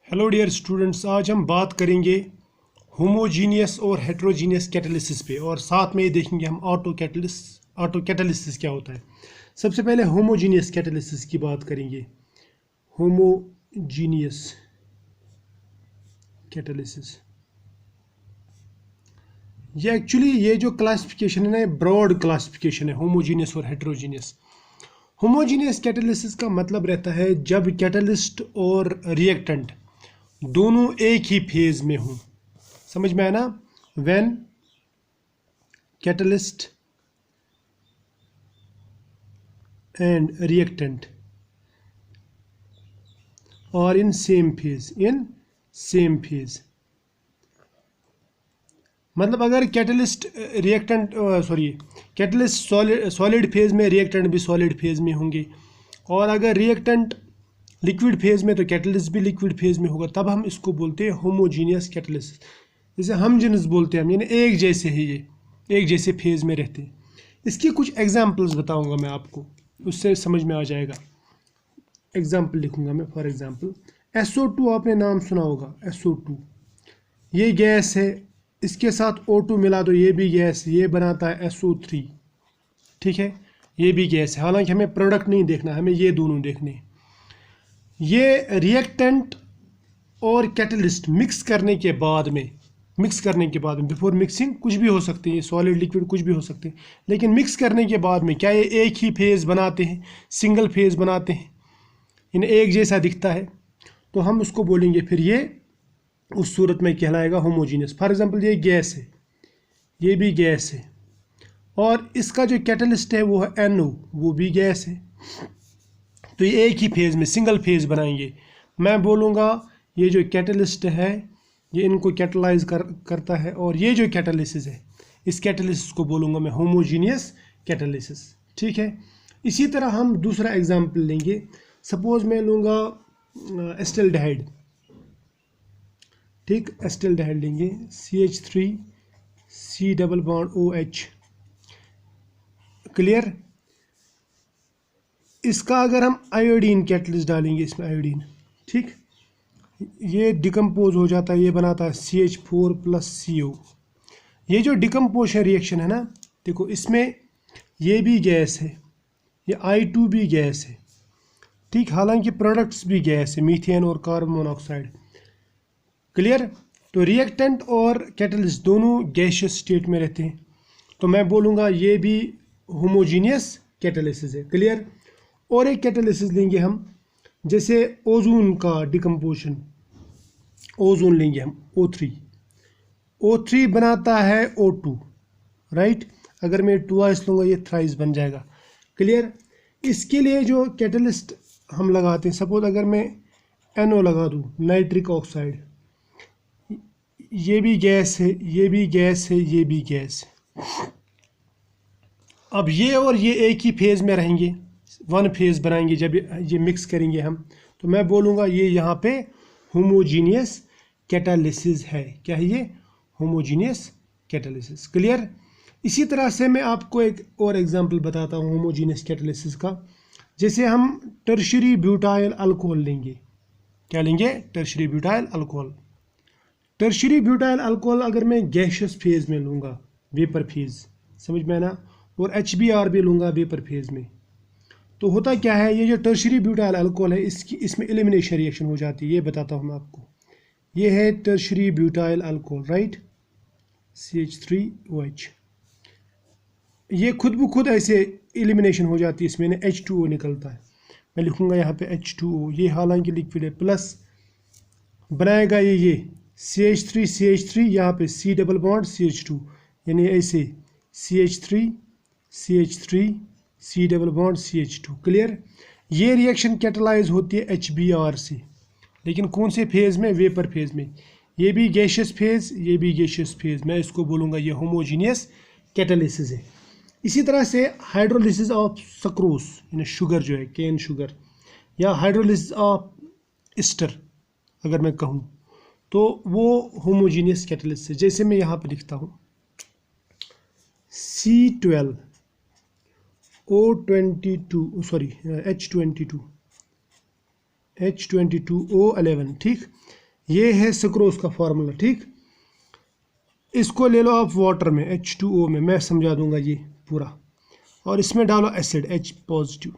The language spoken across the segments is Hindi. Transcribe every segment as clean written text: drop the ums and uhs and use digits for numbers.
हेलो डियर स्टूडेंट्स, आज हम बात करेंगे होमोजीनियस और हेट्रोजीनियस कैटालिसिस पे और साथ में ये देखेंगे हम ऑटो कैटालिसिस क्या होता है। सबसे पहले होमोजीनियस कैटालिसिस की बात करेंगे। होमोजीनियस कैटालिसिस ये जो क्लासिफिकेशन है ना, ये ब्रॉड क्लासिफिकेशन है होमोजीनियस और हेट्रोजीनियस। होमोजीनियस कैटालिसिस का मतलब रहता है जब कैटालिस्ट और रिएक्टेंट दोनों एक ही फेज में हों। समझ में आया ना? व्हेन कैटलिस्ट एंड रिएक्टेंट और इन सेम फेज मतलब अगर कैटलिस्ट कैटलिस्ट सॉलिड फेज में, रिएक्टेंट भी सॉलिड फेज में होंगे, और अगर रिएक्टेंट लिक्विड फेज में तो कैटलिस्ट भी लिक्विड फेज में होगा, तब हम इसको बोलते हैं होमोजीनियस कैटलिसिस। जैसे हम जिन्स बोलते हैं हम, यानी एक जैसे ही, ये एक जैसे फेज में रहते हैं। इसकी कुछ एग्जांपल्स बताऊंगा मैं आपको, उससे समझ में आ जाएगा। एग्जांपल लिखूंगा मैं। फॉर एग्जांपल SO2 आपने नाम सुना होगा। SO2 ये गैस है, इसके साथ O2 मिला दो, ये भी गैस, ये बनाता है SO3। ठीक है, ये भी गैस है। हालांकि हमें प्रोडक्ट नहीं देखना, हमें ये दोनों देखने हैं। ये रिएक्टेंट और कैटलिस्ट मिक्स करने के बाद में बिफोर मिक्सिंग कुछ भी हो सकते हैं, ये सॉलिड लिक्विड कुछ भी हो सकते हैं, लेकिन मिक्स करने के बाद में क्या ये एक ही फेज बनाते हैं, सिंगल फेज बनाते हैं, इन्हें एक जैसा दिखता है, तो हम उसको बोलेंगे फिर ये उस सूरत में कहलाएगा होमोजीनियस। फॉर एग्जांपल ये गैस है, ये भी गैस है, और इसका जो कैटलिस्ट है वो है NO, वो भी गैस है, तो ये एक ही फेज में सिंगल फेज बनाएंगे। मैं बोलूँगा ये जो कैटलिस्ट है ये इनको कैटलाइज करता है, और ये जो कैटालिसिस है इस कैटालिसिस को बोलूँगा मैं होमोजीनियस कैटालिसिस। ठीक है, इसी तरह हम दूसरा एग्जांपल लेंगे। सपोज मैं लूँगा एस्टेल्डिहाइड। ठीक, एस्टेल्डिहाइड लेंगे, CH3 C double bond OH। Clear? इसका अगर हम आयोडीन कैटलिस्ट डालेंगे इसमें, आयोडीन, ठीक, ये डिकम्पोज हो जाता है, ये बनाता है CH4 + CO। ये जो डिकम्पोजिशन रिएक्शन है ना, देखो इसमें ये भी गैस है, ये I2 भी गैस है, ठीक, हालांकि प्रोडक्ट्स भी गैस है, मीथेन और कार्बन मोनोऑक्साइड। क्लियर? तो रिएक्टेंट और कैटलिस्ट दोनों गैसियस स्टेट में रहते हैं, तो मैं बोलूँगा ये भी होमोजीनियस कैटालिसिस है। क्लियर? और एक कैटालिसिस लेंगे हम, जैसे ओजोन का डिकम्पोजिशन। ओजोन लेंगे हम, O3 बनाता है O2, राइट। अगर मैं ट्वाइस लूँगा ये थ्राइस बन जाएगा। क्लियर? इसके लिए जो कैटलिस्ट हम लगाते हैं, सपोज अगर मैं NO लगा दूँ, नाइट्रिक ऑक्साइड, ये भी गैस है, ये भी गैस है, ये भी गैस है। अब ये और ये एक ही फेज में रहेंगे, वन फेज बनाएंगे जब ये मिक्स करेंगे हम, तो मैं बोलूँगा ये यहाँ पे होमोजीनियस कैटालिसिस है। क्या है ये? Homogeneous catalysis. क्लियर? इसी तरह से मैं आपको एक और एग्जांपल बताता हूँ होमोजीनियस कैटालिसिस का। जैसे हम टर्शियरी ब्यूटाइल अल्कोहल लेंगे। क्या लेंगे? Tertiary butyl alcohol. Tertiary butyl alcohol अगर मैं गैसियस फेज में लूँगा, वेपर फेज, समझ में आना, और HBr भी लूँगा वेपर फेज में, तो होता क्या है, ये जो टर्शियरी ब्यूटाइल अल्कोहल है इसमें एलिमिनेशन रिएक्शन हो जाती है। ये बताता हूँ मैं आपको। ये है tertiary butyl alcohol, right, CH3OH। ये खुद ब खुद ऐसे एलिमिनेशन हो जाती है, इसमें H2O निकलता है। मैं लिखूँगा यहाँ पे H2O, ये हालांकि लिक्विड है, प्लस बनाएगा ये CH3 यहाँ पे C डबल बॉन्ड CH2, यानी ऐसे CH3 C double bond CH2। Clear? ये रिएक्शन कैटलाइज होती है HBr से, लेकिन कौन से फेज में? वेपर फेज में। ये भी गैसियस फेज, ये भी गैसियस फेज। मैं इसको बोलूँगा ये होमोजीनियस कैटालिसिस है। इसी तरह से हाइड्रोलिसिस ऑफ सक्रोस, यानी शुगर जो है, केन शुगर, या हाइड्रोलिसिस ऑफ ईस्टर अगर मैं कहूँ, तो वो होमोजीनियस कैटालिसिस है। जैसे मैं यहाँ पे लिखता हूँ C12 O22 sorry H22 H22O11, ठीक। ये है सुक्रोज का फार्मूला, ठीक। इसको ले लो आप वाटर में, H2O में, मैं समझा दूंगा ये पूरा, और इसमें डालो एसिड H पॉजिटिव।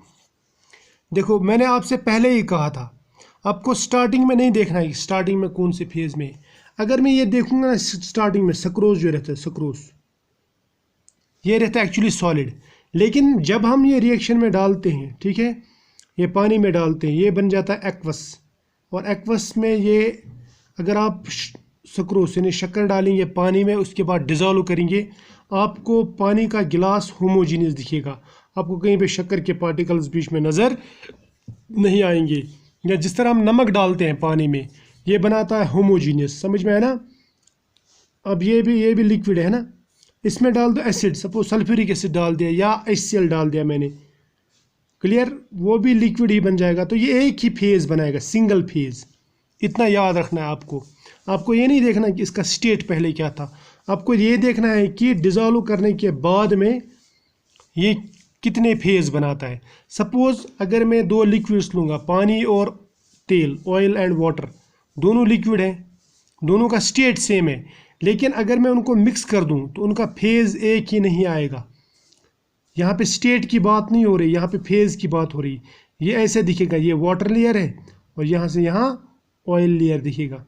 देखो मैंने आपसे पहले ही कहा था आपको स्टार्टिंग में नहीं देखना है स्टार्टिंग में कौन से फेज में। अगर मैं ये देखूंगा ना स्टार्टिंग में सक्रोज जो रहता है, सक्रोज ये रहता है एक्चुअली सॉलिड, लेकिन जब हम ये रिएक्शन में डालते हैं, ठीक है, ये पानी में डालते हैं, ये बन जाता है एक्वस, और एक्वस में ये अगर आप सक्रोज यानी शक्कर डालेंगे पानी में, उसके बाद डिज़ोल्व करेंगे, आपको पानी का गिलास होमोजीनियस दिखेगा, आपको कहीं पे शक्कर के पार्टिकल्स बीच में नज़र नहीं आएंगे। या जिस तरह हम नमक डालते हैं पानी में, ये बनाता है होमोजीनियस, समझ में है ना। अब ये भी लिक्विड है ना, इसमें डाल दो एसिड, सपोज सल्फ्यूरिक एसिड डाल दिया या HCl डाल दिया मैंने, क्लियर, वो भी लिक्विड ही बन जाएगा। तो ये एक ही फेज बनाएगा, सिंगल फेज, इतना याद रखना है आपको। आपको ये नहीं देखना कि इसका स्टेट पहले क्या था, आपको ये देखना है कि डिज़ोल्व करने के बाद में ये कितने फेज बनाता है। सपोज अगर मैं दो लिक्विड्स लूँगा, पानी और तेल, ऑयल एंड वाटर, दोनों लिक्विड हैं, दोनों का स्टेट सेम है, लेकिन अगर मैं उनको मिक्स कर दूं तो उनका फेज एक ही नहीं आएगा। यहाँ पे स्टेट की बात नहीं हो रही, यहाँ पे फेज की बात हो रही। ये ऐसे दिखेगा, ये वाटर लेयर है और यहाँ से यहाँ ऑयल लेयर दिखेगा।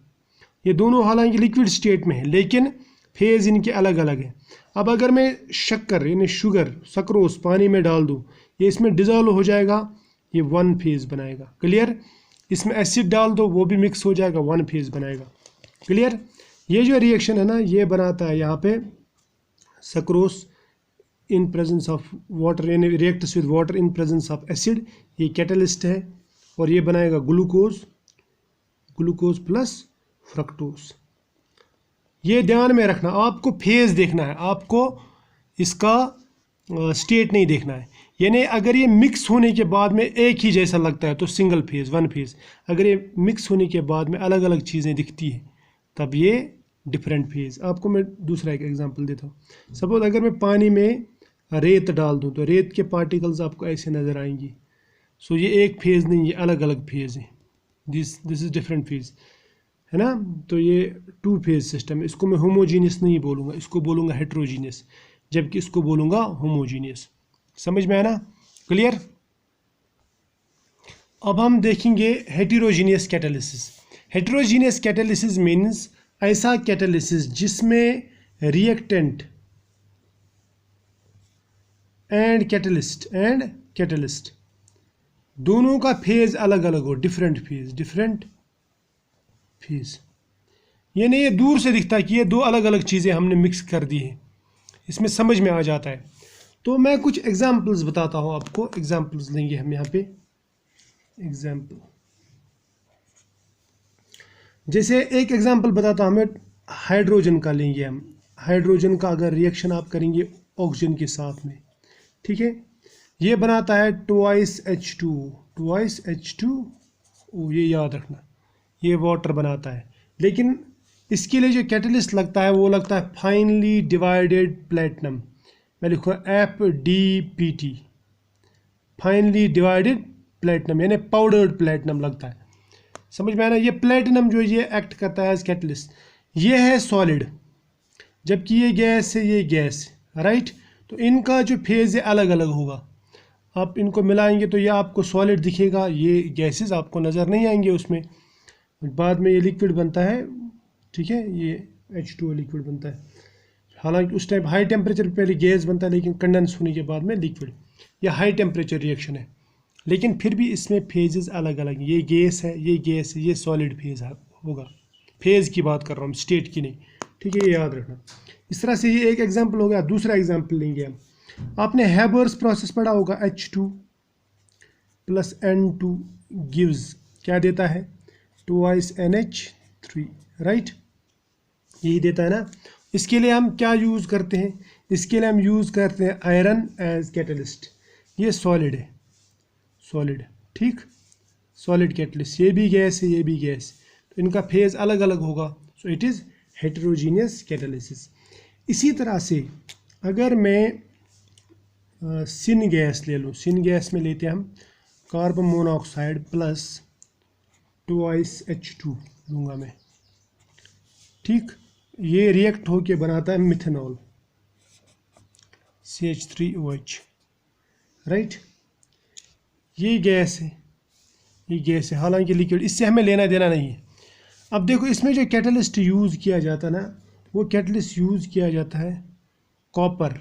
ये दोनों हालांकि लिक्विड स्टेट में है, लेकिन फेज इनके अलग अलग है। अब अगर मैं शक्कर यानी शुगर, सक्रोज पानी में डाल दूँ, ये इसमें डिज़ोल्व हो जाएगा, ये वन फेज बनाएगा, क्लियर। इसमें एसिड डाल दो, वो भी मिक्स हो जाएगा, वन फेज बनाएगा, क्लियर। ये जो रिएक्शन है ना, ये बनाता है यहाँ पे sucrose in presence of water, यानी reacts with water in presence of acid, ये कैटलिस्ट है, और ये बनाएगा ग्लूकोज, ग्लूकोज प्लस फ्रक्टोज। ये ध्यान में रखना, आपको फेज देखना है, आपको इसका स्टेट नहीं देखना है। यानी अगर ये मिक्स होने के बाद में एक ही जैसा लगता है तो सिंगल फेज, वन फेज। अगर ये मिक्स होने के बाद में अलग अलग चीज़ें दिखती हैं तब ये डिफरेंट फेज। आपको मैं दूसरा एक एग्जांपल देता हूँ। सपोज अगर मैं पानी में रेत डाल दूँ तो रेत के पार्टिकल्स आपको ऐसे नज़र आएंगे। सो ये एक फेज नहीं, ये अलग अलग फेज है, दिस इज़ डिफरेंट फेज, है ना। तो ये टू फेज सिस्टम है। इसको मैं होमोजीनियस नहीं बोलूँगा, इसको बोलूँगा हेट्रोजीनियस, जबकि इसको बोलूँगा होमोजीनियस। समझ में आया ना, क्लियर। अब हम देखेंगे heterogeneous catalysis. Heterogeneous catalysis means ऐसा कैटालिसिस जिसमें रिएक्टेंट एंड कैटलिस्ट दोनों का फेज अलग अलग हो, डिफरेंट फेज। ये नहीं, ये दूर से दिखता है कि ये दो अलग अलग चीज़ें हमने मिक्स कर दी हैं, इसमें समझ में आ जाता है। तो मैं कुछ एग्जांपल्स बताता हूँ आपको, एग्जांपल्स लेंगे हम यहाँ पे। एग्जांपल जैसे एक एग्जांपल बताता हूँ मैं, हाइड्रोजन का लेंगे हम। हाइड्रोजन का अगर रिएक्शन आप करेंगे ऑक्सीजन के साथ में, ठीक है, ये बनाता है ट्वाइस H2O, ये याद रखना, ये वाटर बनाता है। लेकिन इसके लिए जो कैटलिस्ट लगता है वो लगता है फाइनली डिवाइडेड प्लेटिनम। मैं लिखूँगा FDPT, फाइनली डिवाइडेड प्लेटिनम, यानी पाउडर्ड प्लेटिनम लगता है। समझ में आया ना। ये प्लेटिनम जो ये एक्ट करता है एज कैटलिस्ट। ये है सॉलिड, जबकि ये गैस है, ये गैस, राइट। तो इनका जो फेज है अलग अलग होगा। आप इनको मिलाएंगे तो ये आपको सॉलिड दिखेगा, ये गैसेस आपको नज़र नहीं आएंगे उसमें। बाद में ये लिक्विड बनता है, ठीक है, ये H2O लिक्विड बनता है। हालांकि उस टाइम हाई टेम्परेचर पे पहले गैस बनता है, लेकिन कंडेंस होने के बाद में लिक्विड। ये हाई टेम्परेचर रिएक्शन है, लेकिन फिर भी इसमें फेजेस अलग अलग। ये गैस है, ये गैस है, ये सॉलिड फेज होगा। फेज की बात कर रहा हूँ, स्टेट की नहीं, ठीक है, ये याद रखना। इस तरह से ये एक एग्जांपल हो गया। दूसरा एग्जांपल लेंगे हम। आपने हैबर्स प्रोसेस पढ़ा होगा, H2 + N2 गिव्स क्या देता है, ट्वाइस NH3, राइट, यही देता है ना। इसके लिए हम क्या यूज़ करते हैं, इसके लिए हम यूज़ करते हैं आयरन एज कैटलिस्ट। ये सॉलिड है, सॉलिड, ठीक, सॉलिड कैटलिस्ट। ये भी गैस है, ये भी गैस, तो इनका फेज अलग अलग होगा। So it is heterogeneous catalysis. इसी तरह से अगर मैं सिन गैस ले लूँ, सिन गैस में लेते हैं हम कार्बन मोनोऑक्साइड + ट्वाइस H2 लूँगा मैं, ठीक, ये रिएक्ट होके बनाता है मिथेनॉल CH3OH, राइट। ये गैस है, ये गैस है, हालांकि लिक्विड, इससे हमें लेना देना नहीं है। अब देखो इसमें जो कैटलिस्ट यूज़ किया जाता है ना, वो कैटलिस्ट यूज़ किया जाता है कॉपर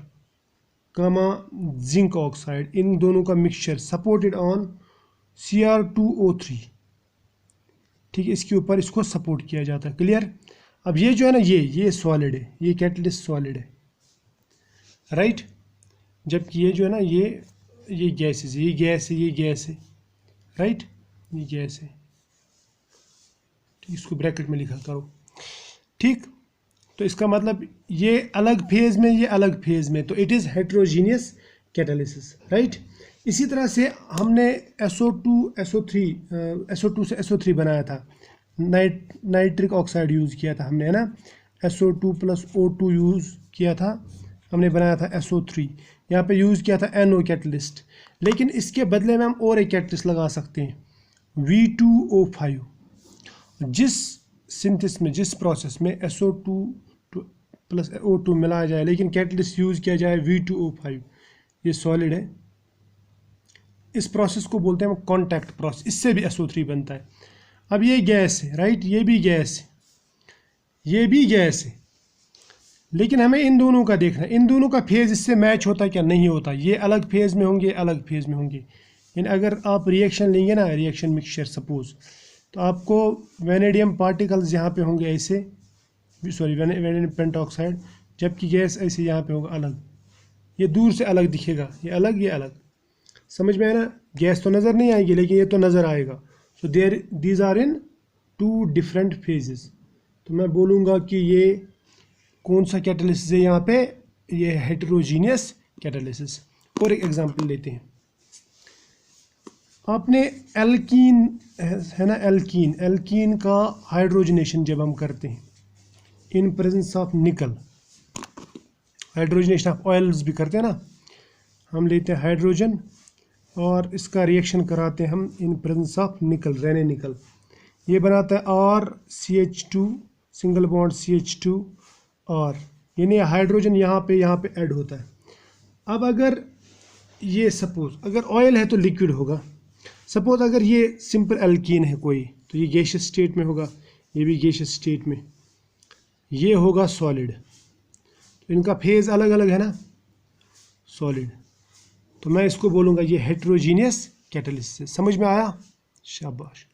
कामा जिंक ऑक्साइड, इन दोनों का मिक्सचर सपोर्टेड ऑन Cr2O3, ठीक है, इसके ऊपर इसको सपोर्ट किया जाता है। क्लियर। अब ये जो है ना, ये सॉलिड है, ये कैटलिस्ट सॉलिड है, राइट। जबकि ये जो है ना, ये गैसेस, ये गैस है, ये गैस है, राइट, ये गैस है, ठीक, इसको ब्रैकेट में लिखा करो, ठीक। तो इसका मतलब ये अलग फेज में, ये अलग फेज में, तो it is heterogeneous catalysis, right. इसी तरह से हमने SO2 से SO3 बनाया था, नाइट्रिक ऑक्साइड यूज़ किया था हमने, है ना, SO2 + O2 यूज़ किया था, हमने बनाया था SO3, यहाँ पे यूज़ किया था NO कैटलिस्ट। लेकिन इसके बदले में हम और एक कैटलिस्ट लगा सकते हैं V2O5। जिस सिंथेसिस में, जिस प्रोसेस में SO2 + O2 मिलाया जाए, लेकिन कैटलिस्ट यूज़ किया जाए V2O5, ये सॉलिड है, इस प्रोसेस को बोलते हैं हम कॉन्टैक्ट प्रोसेस, इससे भी SO3 बनता है। अब ये गैस है, राइट, ये भी गैस है, ये भी गैस है, लेकिन हमें इन दोनों का देखना है, इन दोनों का फेज इससे मैच होता है क्या, नहीं होता, ये अलग फेज में होंगे, अलग फेज में होंगे। यानी अगर आप रिएक्शन लेंगे ना, रिएक्शन मिक्सचर सपोज, तो आपको वेनेडियम पार्टिकल्स यहाँ पे होंगे ऐसे, सॉरी वेनेडियम पेंटॉक्साइड, जबकि गैस ऐसे यहाँ पे होगा अलग, ये दूर से अलग दिखेगा, ये अलग, ये अलग, समझ में आया ना। गैस तो नज़र नहीं आएगी, लेकिन ये तो नज़र आएगा। So these are in 2 different phases. तो मैं बोलूँगा कि ये कौन सा कैटालिसिस है यहाँ पे, ये हेटेरोजीनियस कैटालिसिस। और एक एग्जांपल लेते हैं, आपने एल्कीन है ना, एल्कीन का हाइड्रोजनेशन जब हम करते हैं इन प्रेजेंस ऑफ निकल, हाइड्रोजनेशन ऑफ ऑयल्स भी करते हैं ना, हम लेते हैं हाइड्रोजन और इसका रिएक्शन कराते हैं हम in presence of nickel, Raney nickel, ये बनाता है RCH2 सिंगल बॉन्ड CH2 और, यानी हाइड्रोजन यहाँ पे ऐड होता है। अब अगर ये सपोज अगर ऑयल है तो लिक्विड होगा, सपोज अगर ये सिंपल एल्कीन है कोई, तो ये गैसियस स्टेट में होगा, ये भी गैसियस स्टेट में, ये होगा सॉलिड, तो इनका फेज अलग अलग है ना, सॉलिड, तो मैं इसको बोलूँगा ये हेटेरोजीनियस कैटालिसिस है। समझ में आया? शाबाश।